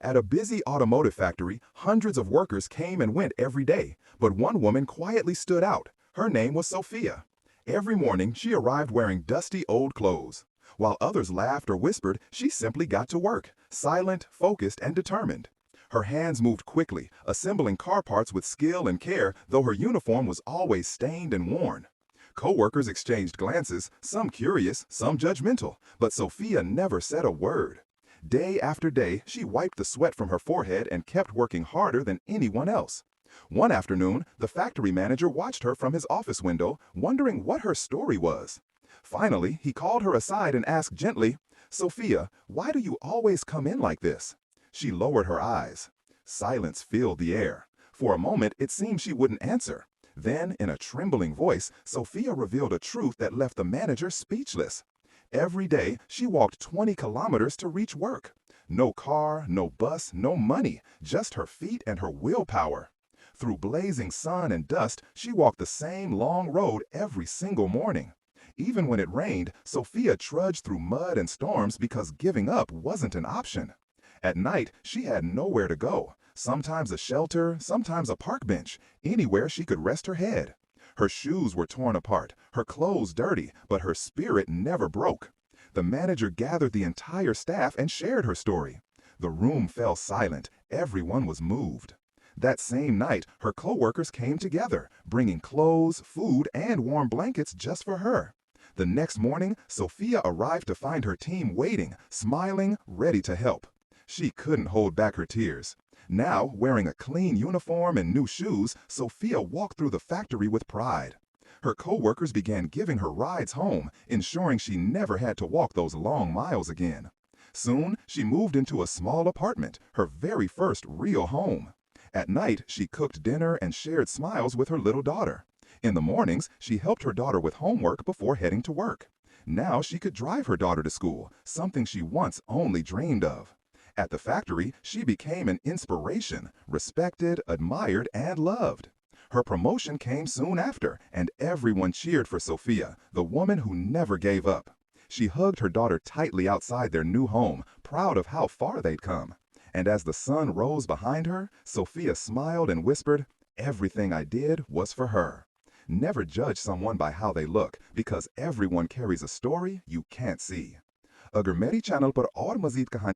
At a busy automotive factory, hundreds of workers came and went every day, but one woman quietly stood out. Her name was Sophia. Every morning, she arrived wearing dusty old clothes. While others laughed or whispered, she simply got to work, silent, focused, and determined. Her hands moved quickly, assembling car parts with skill and care, though her uniform was always stained and worn. Co-workers exchanged glances, some curious, some judgmental, but Sophia never said a word. Day after day, she wiped the sweat from her forehead and kept working harder than anyone else. One afternoon, the factory manager watched her from his office window, wondering what her story was. Finally, he called her aside and asked gently, "Sophia, why do you always come in like this?" She lowered her eyes. Silence filled the air. For a moment, it seemed she wouldn't answer. Then, in a trembling voice, Sophia revealed a truth that left the manager speechless. Every day, she walked 20 kilometers to reach work. No car, no bus, no money, just her feet and her willpower. Through blazing sun and dust, she walked the same long road every single morning. Even when it rained, Sophia trudged through mud and storms because giving up wasn't an option. At night, she had nowhere to go. Sometimes a shelter, sometimes a park bench, anywhere she could rest her head. Her shoes were torn apart, her clothes dirty, but her spirit never broke. The manager gathered the entire staff and shared her story. The room fell silent. Everyone was moved. That same night, her co-workers came together, bringing clothes, food, and warm blankets just for her. The next morning, Sophia arrived to find her team waiting, smiling, ready to help. She couldn't hold back her tears. Now, wearing a clean uniform and new shoes, Sophia walked through the factory with pride. Her co-workers began giving her rides home, ensuring she never had to walk those long miles again. Soon, she moved into a small apartment, her very first real home. At night, she cooked dinner and shared smiles with her little daughter. In the mornings, she helped her daughter with homework before heading to work. Now she could drive her daughter to school, something she once only dreamed of. At the factory, she became an inspiration, respected, admired, and loved. Her promotion came soon after, and everyone cheered for Sophia, the woman who never gave up. She hugged her daughter tightly outside their new home, proud of how far they'd come. And as the sun rose behind her, Sophia smiled and whispered, "Everything I did was for her." Never judge someone by how they look, because everyone carries a story you can't see. अगर मेरी channel पर और मज़ीद कहानी